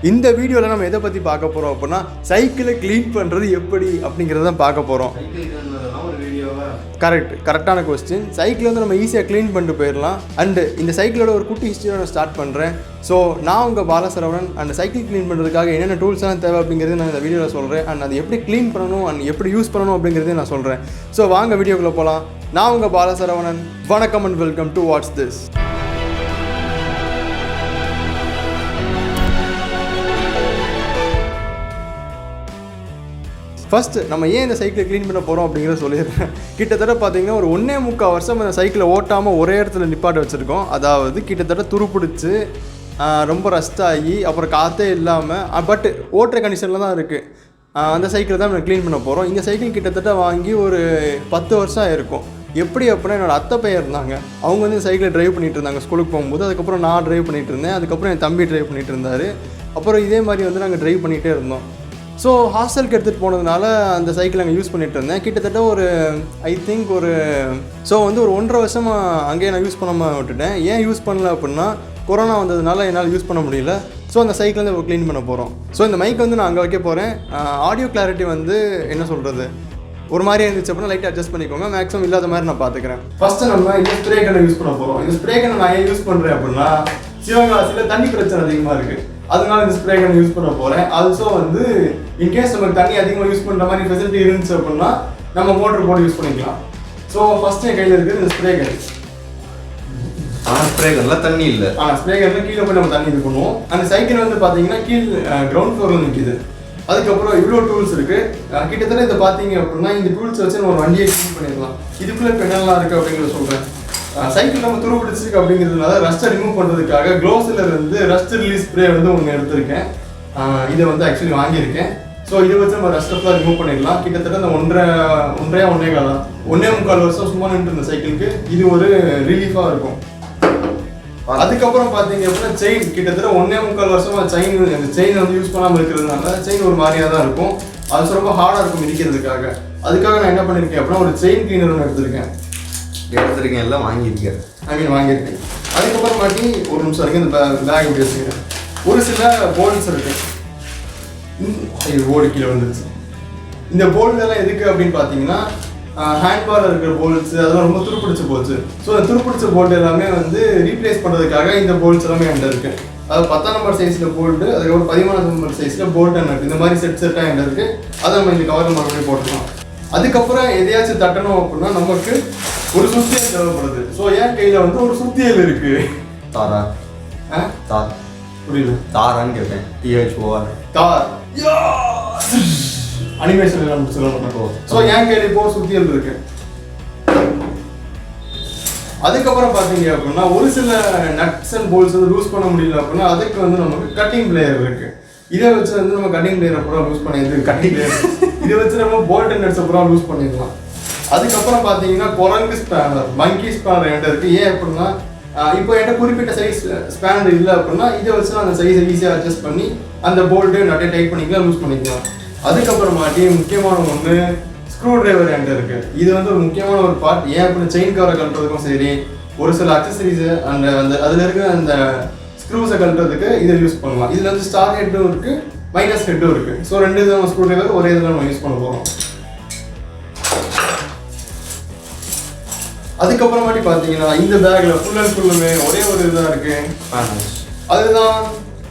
இந்த வீடியோவில் நம்ம எதை பற்றி பார்க்க போகிறோம் அப்படின்னா சைக்கிளை க்ளீன் பண்ணுறது எப்படி அப்படிங்கிறத பார்க்க போகிறோம். கரெக்டான கொஸ்டின். சைக்கிள் வந்து நம்ம ஈஸியாக க்ளீன் பண்ணிட்டு போயிடலாம். அண்டு இந்த சைக்கிளோட ஒரு குட்டி ஹிஸ்ட்ரியோட நான் ஸ்டார்ட் பண்ணுறேன். ஸோ நான் உங்கள் Bala Saravanan. And cycle clean பண்ணுறதுக்காக என்னென்ன டூல்ஸ்லாம் தேவை அப்படிங்கிறது நான் இந்த வீடியோவில் சொல்கிறேன். அண்ட் அது எப்படி க்ளீன் பண்ணணும் அண்ட் எப்படி யூஸ் பண்ணணும் அப்படிங்கிறதையும் நான் சொல்கிறேன். ஸோ வாங்க வீடியோக்குள்ளே போகலாம். நான் உங்கள் பாலா சரவணன். வணக்கம் and welcome to watts this. First நம்ம ஏன் இந்த சைக்கிளை க்ளீன் பண்ண போகிறோம் அப்படிங்கிறத சொல்லிடுறேன். கிட்டத்தட்ட பார்த்தீங்கன்னா ஒரு 1.25 வருஷம் அந்த சைக்கிளை ஓட்டாமல் ஒரே இடத்துல நிப்பாட்ட வச்சுருக்கோம். அதாவது கிட்டத்தட்ட துருப்பிடிச்சு ரொம்ப ரஸ்ட் ஆகி அப்புறம் காற்றே இல்லாமல் பட் ஓட்டுற கண்டிஷனில் தான் இருக்குது. அந்த சைக்கிளை தான் நம்ம க்ளீன் பண்ண போகிறோம். இந்த சைக்கிள் கிட்டத்தட்ட வாங்கி ஒரு 10 வருஷம் ஆயிருக்கும். எப்படி அப்படின்னா என்னோடய அத்தை பையன் இருந்தாங்க. அவங்க வந்து சைக்கிளை ட்ரைவ் பண்ணிகிட்டு இருந்தாங்க ஸ்கூலுக்கு போகும்போது. அதுக்கப்புறம் நான் ட்ரைவ் பண்ணிகிட்டு இருந்தேன். அதுக்கப்புறம் என் தம்பி ட்ரைவ் பண்ணிகிட்டு இருந்தார். அப்புறம் இதே மாதிரி வந்து நாங்கள் ட்ரைவ் பண்ணிகிட்டே இருந்தோம். ஸோ ஹாஸ்டலுக்கு எடுத்துகிட்டு போனதுனால அந்த சைக்கிள் அங்கே யூஸ் பண்ணிகிட்டு இருந்தேன். கிட்டத்தட்ட ஒரு ஸோ வந்து ஒரு 1.5 வருஷமாக அங்கேயே நான் யூஸ் பண்ணாமல் விட்டுட்டேன். ஏன் யூஸ் பண்ணல அப்படின்னா கொரோனா வந்ததுனால என்னால் யூஸ் பண்ண முடியல. ஸோ அந்த சைக்கிள் வந்து க்ளீன் பண்ண போகிறோம். ஸோ இந்த மைக் வந்து நான் அங்கே வைக்க போகிறேன். ஆடியோ கிளாரிட்டி வந்து என்ன சொல்கிறது ஒரு மாதிரியே இருந்துச்சு அப்படின்னா லைட்டாக அட்ஜஸ்ட் பண்ணிக்கோங்க. மேக்ஸிமம் இல்லாத மாதிரி நான் பார்த்துக்கிறேன். ஃபஸ்ட்டு நம்ம இந்த ஸ்ப்ரே கன்னை யூஸ் பண்ண போகிறோம். இந்த ஸ்ப்ரே கன்னை நான் ஏன் யூஸ் பண்ணுறேன் அப்படின்னா சிவகாசியில் தண்ணி பிரச்சனை அதிகமாக இருக்குது. அதனால இந்த ஸ்ப்ரே கன் யூஸ் பண்ண போகிறேன். ஆல்சோ வந்து இன்கேஸ் நமக்கு தண்ணி அதிகமாக யூஸ் பண்ணுற மாதிரி ஃபெசிலிட்டி இருந்துச்சு அப்படின்னா நம்ம மோட்டர் போட்டு யூஸ் பண்ணிக்கலாம். ஸோ ஃபஸ்ட்டு என் கையில் இருக்குது இந்த ஸ்ப்ரே கன். ஸ்ப்ரே கன்னில் தண்ணி இல்லை. ஸ்ப்ரே கன்னில் கீழே போய் நம்ம தண்ணி இது பண்ணுவோம். அந்த சைக்கிள் வந்து பார்த்தீங்கன்னா கிரவுண்ட் ஃப்ளோரில் நிற்கிது. அதுக்கப்புறம் இவ்வளோ டூல்ஸ் இருக்குது. கிட்டத்தட்ட இதை பார்த்தீங்க அப்படின்னா இந்த டூல்ஸ் வச்சு நம்ம ஒரு வண்டியை க்ளீன் பண்ணிடலாம். இதுக்குள்ளே இப்போ என்னெல்லாம் இருக்குது அப்படிங்கிறத சொல்கிறேன். சைக்கிள் நம்ம துரு பிடிச்சிருக்கு அப்படிங்கிறதுனால ரஸ்ட்டை ரிமூவ் பண்ணுறதுக்காக க்ளோஸில் இருந்து ரஸ்ட் ரிலீஸ் ஸ்ப்ரே வந்து ஒன்று எடுத்திருக்கேன். இதை வந்து ஆக்சுவலி வாங்கியிருக்கேன். ஸோ இதை வச்சு நம்ம ரஸ்ட்டெல்லாம் ரிமூவ் பண்ணிடலாம். கிட்டத்தட்ட அந்த 1.5 வருஷம் சும்மா நின்று இருந்த சைக்கிளுக்கு இது ஒரு ரிலீஃபாக இருக்கும். அதுக்கப்புறம் பார்த்தீங்க அப்படின்னா செயின் கிட்டத்தட்ட 1.25 வருஷமாக செயின் வந்து யூஸ் பண்ணாமல் இருக்கிறதுனால செயின் ஒரு மாதிரியாக தான் இருக்கும். அது ரொம்ப ஹார்டாக இருக்கும் மிதிக்கிறதுக்காக. அதுக்காக நான் என்ன பண்ணியிருக்கேன் அப்படின்னா ஒரு செயின் கிளீனர் ஒன்று எடுத்திருக்கேன். எல்லாம் வாங்கியிருக்கேன். வாங்கியிருக்கேன். அதுக்கப்புறம் மாட்டி ஒரு நிமிஷம் வரைக்கும் இந்த பேக் இப்படி வச்சுக்கிறேன். ஒரு சில போல்ட்ஸ் இருக்கு. ஓடு கீழே வந்துருச்சு. இந்த போல்டெல்லாம் எதுக்கு அப்படின்னு பார்த்தீங்கன்னா ஹேண்ட்பாரில் இருக்கிற போல்ட்ஸ் அதெல்லாம் ரொம்ப துருப்பிடிச்சு போச்சு. ஸோ அந்த துருப்பிடிச்ச போல்ட் எல்லாமே வந்து ரீப்ளேஸ் பண்ணுறதுக்காக இந்த போல்ட்ஸ் எல்லாமே என்கிட்ட இருக்குது. அதாவது 10 நம்பர் சைஸில் போல்ட்டு, அதுக்கப்புறம் 13 நம்பர் சைஸில் போல்ட் எனக்கு இந்த மாதிரி செட்டாக என்கிட்ட இருக்குது. அதை நம்ம இந்த கவரில் மறுபடியும் போட்டுக்கலாம். அதுக்கப்புறம் எதையாச்சும் தட்டணும் அப்படின்னா நமக்கு ஒரு சுத்தியல் தேவைப்படுது. ஸோ என் கையில் வந்து ஒரு சுத்தியல் இருக்கு. தாரா தார் புரியல. தாரான்னு கேட்டேன். THOR தார் அனிமேஷன் எல்லாம் சொல்லணும். ஸோ என் கையில் இப்போ ஒரு சுத்தியல் இருக்கு. அதுக்கப்புறம் பார்த்தீங்க அப்படின்னா ஒரு சில நட்ஸ் அண்ட் போல்ட்ஸ் வந்து லூஸ் பண்ண முடியல அப்படின்னா அதுக்கு வந்து நமக்கு கட்டிங் பிளேயர் இருக்கு. இதை வச்சு வந்து நம்ம கட்டிங் பிளேயரை பூரா லூஸ் பண்ணிடுது. கட்டிங் பிளேயர் இதை வச்சு நம்ம போல்ட் அண்ட் நட்ஸை பூரா லூஸ் பண்ணிடலாம். அதுக்கப்புறம் பார்த்தீங்கன்னா குரங்கு ஸ்பேனர், மங்கி ஸ்பேனர் என்கிட்ட இருக்குது. ஏன் அப்படின்னா இப்போ என்கிட்ட குறிப்பிட்ட சைஸ் ஸ்பேனர் இல்லை அப்படின்னா இதை வச்சு அந்த சைஸை ஈஸியாக அட்ஜஸ்ட் பண்ணி அந்த போல்ட்டு நிறைய டைட் பண்ணிக்கலாம், லூஸ் பண்ணிக்கலாம். அதுக்கப்புறமாட்டி முக்கியமான ஒன்று ஸ்க்ரூ டிரைவர் என்கிட்ட இருக்குது. இது வந்து ஒரு முக்கியமான ஒரு பார்ட். ஏன் அப்படின்னு செயின் கவரை கழட்டுறதுக்கும் சரி ஒரு சில அக்சசரிஸு அந்த அதில் இருக்கிற அந்த ஸ்க்ரூஸை கழட்டுறதுக்கு இதை யூஸ் பண்ணலாம். இதில் வந்து ஸ்டார் ஹெட்டும் இருக்குது, மைனஸ் ஹெட்டும் இருக்குது. ஸோ 2 விதமான ஸ்க்ரூ டிரைவர் ஒரே இதில் நம்ம யூஸ் பண்ண போகிறோம். அதுக்கப்புறமாட்டி பார்த்தீங்கன்னா இந்த பேக்கில் ஃபுல் அண்ட் ஃபுல்லுமே ஒரே ஒரு இதுதான் இருக்குது. அதுதான்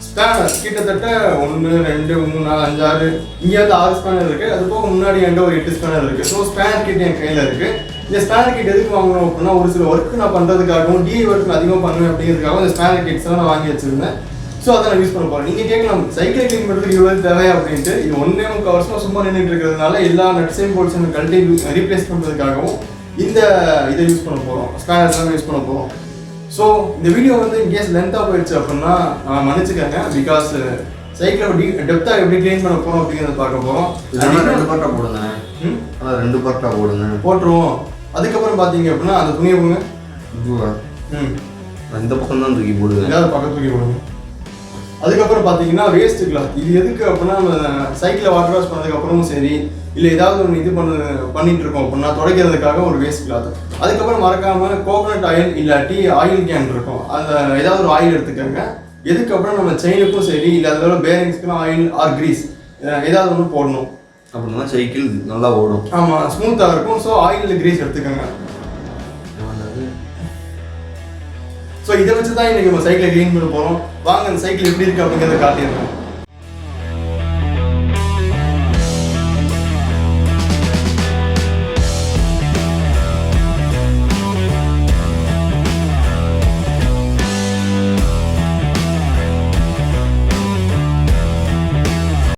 ஸ்பேனர். கிட்டத்தட்ட 1 2 3 4 5 6 இங்கே வந்து 6 ஸ்பேனர் இருக்குது. அது போக முன்னாடி என்கிட்ட ஒரு 8 ஸ்பேனர் இருக்குது. ஸோ ஸ்பேனர் கிட் என் கையில் இருக்குது. இந்த ஸ்பேனர் கிட் எதுக்கு வாங்கணும் அப்படின்னா ஒரு சில ஒர்க்கு நான் பண்ணுறதுக்காகவும் டிஐ ஒர்க் அதிகமாக பண்ணுவேன் அப்படிங்கிறதுக்காகவும் இந்த ஸ்பேனர் கிட்ஸ் எல்லாம் நான் வாங்கி வச்சுருந்தேன். ஸோ அதை நான் யூஸ் பண்ண போகிறேன். நீங்கள் கேட்கலாம் சைக்கிளை க்ளீன் பண்ணுறதுக்கு இவ்வளோ தேவையா அப்படின்ட்டு. இது 1.25 வருஷமாக சும்மா நின்றுட்டு இருக்கிறதுனால எல்லா நட்ஸையும் போல்ட்ஸையும் கழட்டி ரீப்ளேஸ் பண்ணுறதுக்காகவும் இந்த இதை யூஸ் பண்ண போகிறோம். ஸ்பேனர்ஸ் எல்லாம் யூஸ் பண்ண போகிறோம். ஸோ இந்த வீடியோ வந்து இன்கேஸ் லென்த்தாக போயிடுச்சு அப்படின்னா மன்னிச்சுக்கங்க. பிகாஸ் சைக்கிளை டெப்த்தாக எப்படி க்ளீன் பண்ண போகிறோம் அப்படிங்கிறத பார்க்க போகிறோம். 2 பார்ட்டாக போடுங்க. 2 பார்ட்டாக போடுங்க. போட்டுருவோம். அதுக்கப்புறம் பார்த்தீங்க அப்படின்னா அந்த துணியை போடுங்க. இந்த பக்கம் தான் தூக்கி போடுங்க. ஏதாவது பக்கம் தூக்கி போடுங்க. அதுக்கப்புறம் பார்த்தீங்கன்னா வேஸ்ட் கிளாத். இது எதுக்கு அப்படின்னா நம்ம சைக்கிளை வாட்டர் வாஷ் பண்ணதுக்கப்புறமும் சரி இல்லை ஏதாவது ஒன்று இது பண்ணிட்டு இருக்கோம் அப்படின்னா துடைக்கிறதுக்காக ஒரு வேஸ்ட் கிளாத். அதுக்கப்புறம் மறக்காமல் கோகோனட் ஆயில் இல்லாட்டி ஆயில் கேன் இருக்கும். அந்த ஏதாவது ஒரு ஆயில் எடுத்துக்கோங்க. எதுக்கப்புறம் நம்ம செயினுக்கும் சரி இல்லை அதோட பேரிங்ஸ்க்குலாம் ஆயில் ஆர் கிரீஸ் ஏதாவது ஒன்று போடணும். அப்படின்னா சைக்கிள் நல்லா ஓடும். ஆமாம், ஸ்மூத்தாக இருக்கும். ஸோ ஆயில் கிரீஸ் எடுத்துக்கோங்க. ஸோ இதை வச்சு தான் இன்றைக்கி நம்ம சைக்கிளை க்ளீன் பண்ண போகிறோம். வாங்க அந்த சைக்கிள் எப்படி இருக்குது அப்படிங்கிறத காட்டியிருக்கோம்.